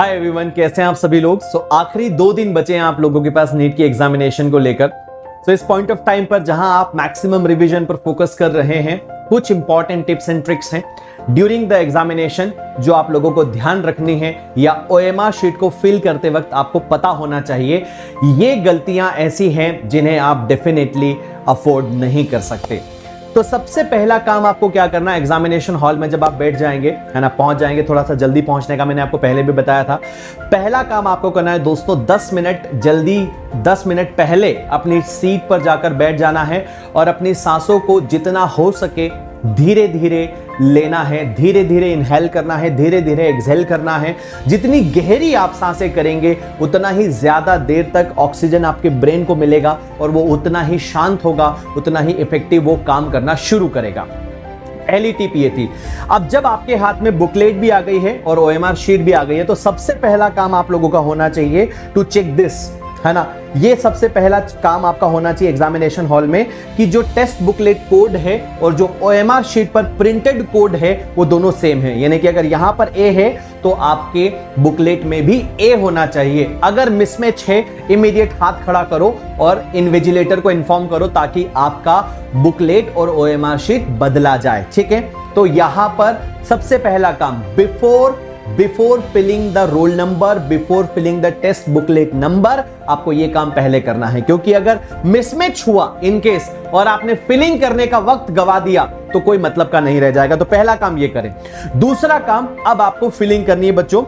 Hi everyone, कैसे हैं आप सभी लोग। आखिरी 2 दिन बचे हैं आप लोगों के पास नीट की एग्जामिनेशन को लेकर। इस पॉइंट ऑफ टाइम पर जहां आप मैक्सिमम रिवीजन पर फोकस कर रहे हैं, कुछ इंपॉर्टेंट टिप्स एंड ट्रिक्स हैं ड्यूरिंग द एग्जामिनेशन जो आप लोगों को ध्यान रखनी है या ओएमआर शीट को फिल करते वक्त आपको पता होना चाहिए। ये गलतियां ऐसी हैं जिन्हें आप डेफिनेटली अफोर्ड नहीं कर सकते। तो सबसे पहला काम आपको क्या करना है, एग्जामिनेशन हॉल में जब आप बैठ जाएंगे, है ना, पहुंच जाएंगे, थोड़ा सा जल्दी पहुंचने का मैंने आपको पहले भी बताया था। पहला काम आपको करना है दोस्तों, 10 मिनट जल्दी 10 मिनट पहले अपनी सीट पर जाकर बैठ जाना है और अपनी सांसों को जितना हो सके धीरे धीरे लेना है, धीरे धीरे इनहेल करना है, धीरे धीरे एक्सहेल करना है। जितनी गहरी आप सांसें करेंगे उतना ही ज्यादा देर तक ऑक्सीजन आपके ब्रेन को मिलेगा और वो उतना ही शांत होगा, उतना ही इफेक्टिव वो काम करना शुरू करेगा। पहली टिप ये थी। अब जब आपके हाथ में बुकलेट भी आ गई है और ओएमआर शीट भी आ गई है, तो सबसे पहला काम आप लोगों का होना चाहिए टू चेक दिस, है ना। ये सबसे पहला काम आपका होना चाहिए एग्जामिनेशन हॉल में कि जो टेस्ट बुकलेट कोड है और जो ओएमआर शीट पर प्रिंटेड कोड है वो दोनों सेम है। यानी कि अगर यहां पर ए है तो आपके बुकलेट में भी ए होना चाहिए। अगर मिसमैच है, इमीडिएट हाथ खड़ा करो और इन्विजिलेटर को इन्फॉर्म करो ताकि आपका बुकलेट और ओएमआर शीट बदला जाए। ठीक है, तो यहां पर सबसे पहला काम before filling the roll number, before filling the test booklet number, आपको यह काम पहले करना है। क्योंकि अगर मिसमैच हुआ इन केस और आपने फिलिंग करने का वक्त गवा दिया तो कोई मतलब का नहीं रह जाएगा। तो पहला काम ये करें। दूसरा काम, अब आपको फिलिंग करनी है बच्चों।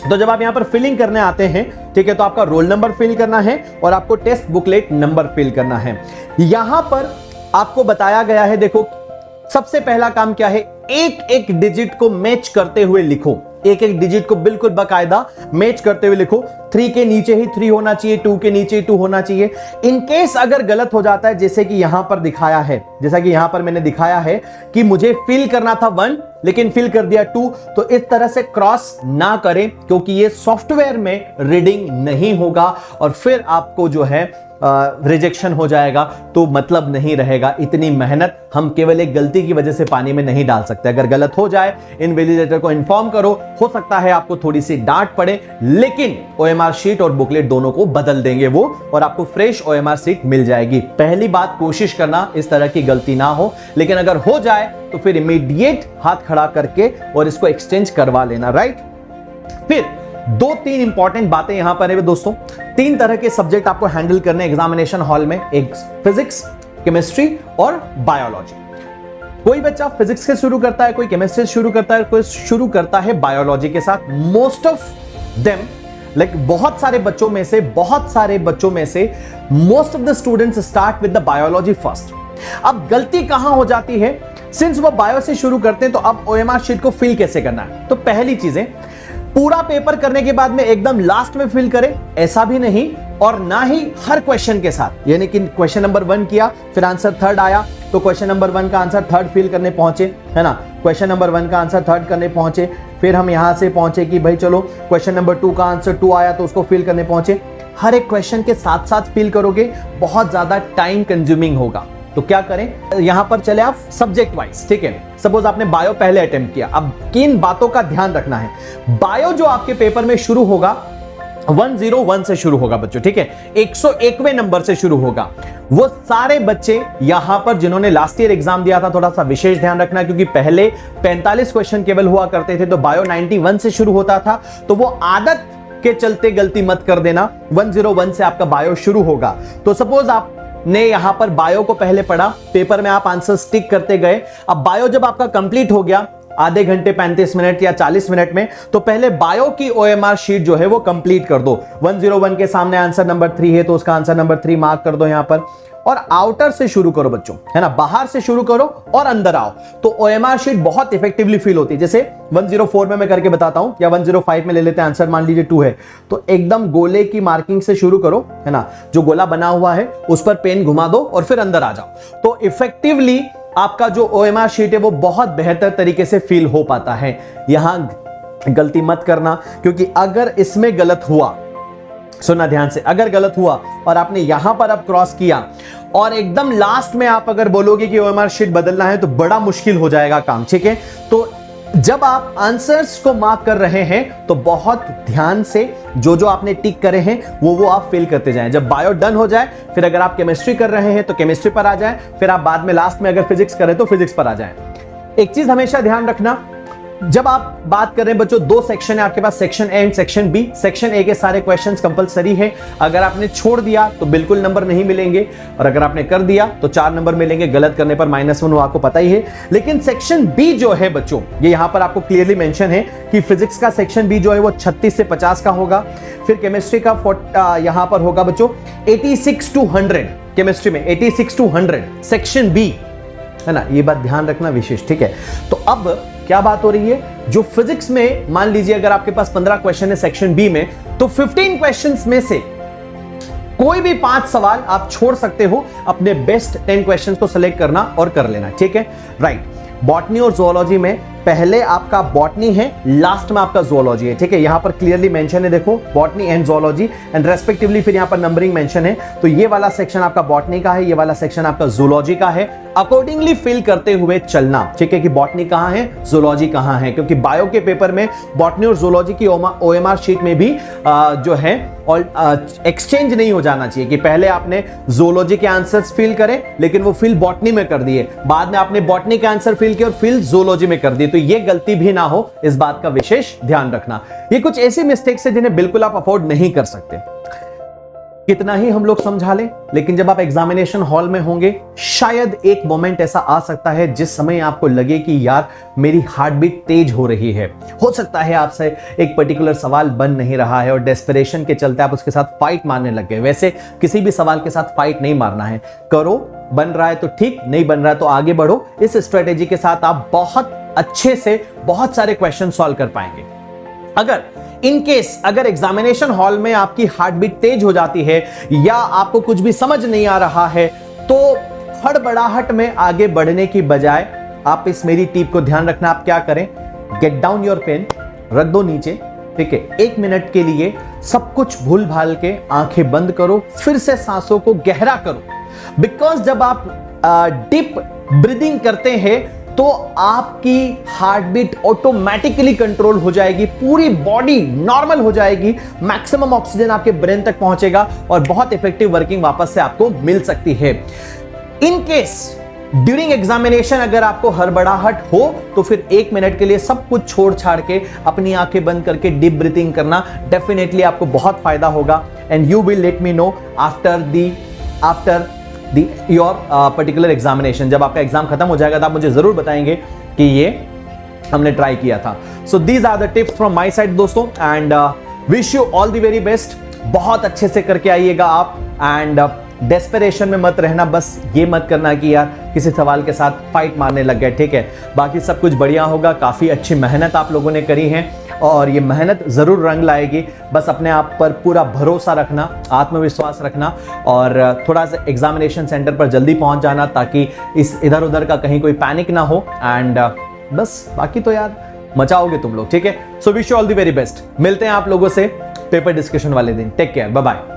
तो जब आप यहां पर फिलिंग करने आते हैं, ठीक है, तो आपका रोल नंबर फिल करना है और आपको टेस्ट बुकलेट नंबर फिल करना है। यहां पर आपको बताया गया है, देखो सबसे पहला काम क्या है, एक एक डिजिट को मैच करते हुए लिखो। एक एक डिजिट को बिल्कुल बाकायदा मैच करते हुए लिखो। 3 के नीचे ही 3 होना चाहिए, 2 के नीचे 2 होना चाहिए। इन केस अगर गलत हो जाता है, जैसे कि यहां पर दिखाया है, जैसा कि यहां पर मैंने दिखाया है कि मुझे फिल करना था 1 लेकिन फिल कर दिया 2, तो इस तरह से क्रॉस ना करें क्योंकि ये सॉफ्टवेयर में रीडिंग नहीं होगा और फिर आपको जो है रिजेक्शन हो जाएगा, तो मतलब नहीं रहेगा। इतनी मेहनत हम केवल एक गलती की वजह से पानी में नहीं डाल सकते। अगर गलत हो जाए, इन्विजिलेटर को इन्फॉर्म करो, हो सकता है आपको थोड़ी सी डांट पड़े, लेकिन ओएमआर शीट और बुकलेट दोनों को बदल देंगे वो और आपको फ्रेश ओएमआर शीट मिल जाएगी। पहली बात, कोशिश करना इस तरह की गलती ना हो, लेकिन अगर हो जाए तो फिर इमीडिएट हाथ खड़ा करके और इसको एक्सचेंज करवा लेना, राइट। फिर 2-3 इंपॉर्टेंट बातें यहां पर है दोस्तों। 3 तरह के सब्जेक्ट आपको हैंडल करने एग्जामिनेशन हॉल में, एक फिजिक्स, केमिस्ट्री और बायोलॉजी। कोई बच्चा फिजिक्स से शुरू करता है, कोई केमिस्ट्री से शुरू करता है, कोई शुरू करता है बायोलॉजी के साथ। मोस्ट ऑफ देम, लाइक बहुत सारे बच्चों में से most of the students start with the biology first. अब गलती कहां हो जाती है, सिंस वो बायो से शुरू करते हैं तो अब ओएमआर शीट को फिल कैसे करना है। तो पहली चीजें, पूरा पेपर करने के बाद में एकदम लास्ट में फिल करें, ऐसा भी नहीं, और ना ही हर क्वेश्चन के साथ। यानी कि क्वेश्चन नंबर 1 किया, फिर आंसर 3rd आया तो क्वेश्चन नंबर 1 का आंसर 3rd फिल करने पहुंचे, है ना। क्वेश्चन नंबर 1 का आंसर 3rd करने पहुंचे, फिर हम यहां से पहुंचे कि भाई चलो क्वेश्चन नंबर 2 का आंसर 2 आया तो उसको फिल करने पहुंचे। हर एक क्वेश्चन के साथ साथ फिल करोगे, बहुत ज्यादा टाइम कंज्यूमिंग होगा। तो क्या करें, यहां पर चले आप सब्जेक्ट वाइज, ठीक है। सपोज आपने बायो पहले अटेम्प्ट किया, अब किन बातों का ध्यान रखना है। बायो जो आपके पेपर में शुरू होगा 101 से शुरू होगा बच्चों, ठीक है, 101वें नंबर से शुरू होगा। वो सारे बच्चे यहां पर जिन्होंने लास्ट ईयर एग्जाम दिया था, थोड़ा सा विशेष ध्यान रखना, क्योंकि पहले 45 क्वेश्चन केवल हुआ करते थे, तो बायो 91 से शुरू होता था। तो वो आदत के चलते गलती मत कर देना, 101 से आपका बायो शुरू होगा। तो सपोज आप ने यहां पर बायो को पहले पढ़ा, पेपर में आप आंसर स्टिक करते गए। अब बायो जब आपका कंप्लीट हो गया आधे घंटे 35 मिनट या 40 मिनट में, तो पहले बायो की ओएमआर शीट जो है वो कंप्लीट कर दो। 101 के सामने आंसर नंबर 3 है तो उसका आंसर नंबर 3 मार्क कर दो यहां पर, और आउटर से शुरू करो बच्चों, है ना, बाहर से शुरू करो और अंदर आओ, तो ओएमआर शीट बहुत इफेक्टिवली फील होती है। जैसे 104 में मैं करके बताता हूं, या 105 में ले लेते हैं, आंसर मान लीजिए 2 है, तो एकदम गोले की मार्किंग से शुरू करो, है ना, जो गोला बना हुआ है उस पर पेन घुमा दो और फिर अंदर आ जाओ। तो इफेक्टिवली आपका जो ओएमआर शीट है वो बहुत बेहतर तरीके से फील हो पाता है। यहां गलती मत करना, क्योंकि अगर इसमें गलत हुआ, सुनना ध्यान से, अगर गलत हुआ और आपने यहां पर अब क्रॉस किया और एकदम लास्ट में आप अगर बोलोगे कि ओएमआर शीट बदलना है तो बड़ा मुश्किल हो जाएगा काम, ठीक है। तो जब आप आंसर्स को मार्क कर रहे हैं तो बहुत ध्यान से जो जो आपने टिक करे हैं वो आप फिल करते जाएं। जब बायो डन हो जाए, फिर अगर आप केमिस्ट्री कर रहे हैं तो केमिस्ट्री पर आ जाएं, फिर आप बाद में लास्ट में अगर फिजिक्स करें तो फिजिक्स पर आ जाएं। एक चीज हमेशा ध्यान रखना, जब आप बात कर रहे हैं बच्चों, दो सेक्शन है आपके पास, section A and section B. Section A के सारे क्वेश्चंस कंपलसरी है, अगर आपने छोड़ दिया तो बिल्कुल नंबर नहीं मिलेंगे, और अगर आपने कर दिया तो 4 नंबर मिलेंगे, गलत करने पर -1, वो आपको पता ही है। लेकिन सेक्शन बी जो है बच्चों, ये यहां पर आपको क्लियरली मेंशन है कि फिजिक्स का सेक्शन बी जो है वो 36 से 50 का होगा, फिर केमिस्ट्री का यहां पर होगा बच्चों 86 to 100, केमिस्ट्री में 86 to 100 सेक्शन बी है ना, ये बात ध्यान रखना विशेष, ठीक है। तो अब क्या बात हो रही है, जो फिजिक्स में मान लीजिए अगर आपके पास 15 क्वेश्चन है सेक्शन बी में, तो 15 क्वेश्चंस में से कोई भी 5 सवाल आप छोड़ सकते हो, अपने बेस्ट 10 क्वेश्चंस को सिलेक्ट करना और कर लेना, ठीक है, राइट। बॉटनी और ज़ूलॉजी में पहले आपका बॉटनी है, लास्ट में आपका ज़ूलॉजी है, ठीक है, यहां पर क्लियरली मेंशन है, देखो botany and zoology and respectively, फिर यहां पर नंबरिंग मेंशन है। तो ये वाला सेक्शन आपका बॉटनी का है, ये वाला सेक्शन आपका ज़ूलॉजी का है। अकॉर्डिंगली फिल करते हुए चलना, ठीक है, कि बॉटनी कहां है, ज़ूलॉजी कहां है, क्योंकि बायो के पेपर में बॉटनी और ज़ूलॉजी की OMR शीट में भी जो है और एक्सचेंज नहीं हो जाना चाहिए कि पहले आपने ज़ूलॉजी के आंसर्स फिल करें लेकिन वो फिल बॉटनी में कर दिए, बाद में आपने बॉटनी के आंसर फिल किए और फिल ज़ूलॉजी में कर दिए, तो ये गलती भी ना हो, इस बात का विशेष ध्यान रखना। ये कुछ ऐसी मिस्टेक्स है जिन्हें बिल्कुल आप अफोर्ड नहीं कर सकते। कितना ही हम लोग समझा लें, लेकिन जब आप एग्जामिनेशन हॉल में होंगे, शायद एक मोमेंट ऐसा आ सकता है जिस समय आपको लगे कि यार मेरी हार्ट बीट तेज हो रही है। हो सकता है आपसे एक पर्टिकुलर सवाल बन नहीं रहा है और डेस्परेशन के चलते आप उसके साथ फाइट मारने लग गए। वैसे किसी भी सवाल के साथ फाइट नहीं मारना है, करो, बन रहा है तो ठीक, नहीं बन रहा है तो आगे बढ़ो। इस स्ट्रेटेजी के साथ आप बहुत अच्छे से बहुत सारे क्वेश्चन सॉल्व कर पाएंगे। अगर इन केस अगर एग्जामिनेशन हॉल में आपकी हार्ट बीट तेज हो जाती है या आपको कुछ भी समझ नहीं आ रहा है, तो हड़बड़ाहट में आगे बढ़ने की बजाय आप इस मेरी टिप को ध्यान रखना, आप क्या करें, गेट डाउन योर पेन, रख दो नीचे, ठीक है, 1 मिनट के लिए सब कुछ भूल भाल के आंखें बंद करो, फिर से सांसों को गहरा करो। बिकॉज जब आप डीप ब्रीदिंग करते हैं तो आपकी हार्ट बीट ऑटोमेटिकली कंट्रोल हो जाएगी, पूरी बॉडी नॉर्मल हो जाएगी, मैक्सिमम ऑक्सीजन आपके ब्रेन तक पहुंचेगा और बहुत इफेक्टिव वर्किंग वापस से आपको मिल सकती है। इन केस ड्यूरिंग एग्जामिनेशन अगर आपको हड़बड़ाहट हो तो फिर 1 मिनट के लिए सब कुछ छोड़ छाड़ के अपनी आंखें बंद करके डीप ब्रीथिंग करना, डेफिनेटली आपको बहुत फायदा होगा। And you will let me know after your particular examination. जब आपका एग्जाम खत्म हो जाएगा तो आप मुझे जरूर बताएंगे कि ये हमने ट्राई किया था। So these are the tips from my side दोस्तों, and wish you all the very best. बहुत अच्छे से करके आइएगा आप, एंड डेस्परेशन में मत रहना, बस ये मत करना कि यार किसी सवाल के साथ फाइट मारने लग गए, ठीक है। बाकी सब कुछ बढ़िया होगा, काफ़ी अच्छी मेहनत आप लोगों ने करी है और ये मेहनत ज़रूर रंग लाएगी। बस अपने आप पर पूरा भरोसा रखना, आत्मविश्वास रखना और थोड़ा सा एग्जामिनेशन सेंटर पर जल्दी पहुंच जाना ताकि इस इधर उधर का कहीं कोई पैनिक ना हो। एंड बस बाकी तो यार मचाओगे तुम लोग, ठीक है। So wish you all the very best. मिलते हैं आप लोगों से पेपर डिस्कशन वाले दिन। Take care, bye bye.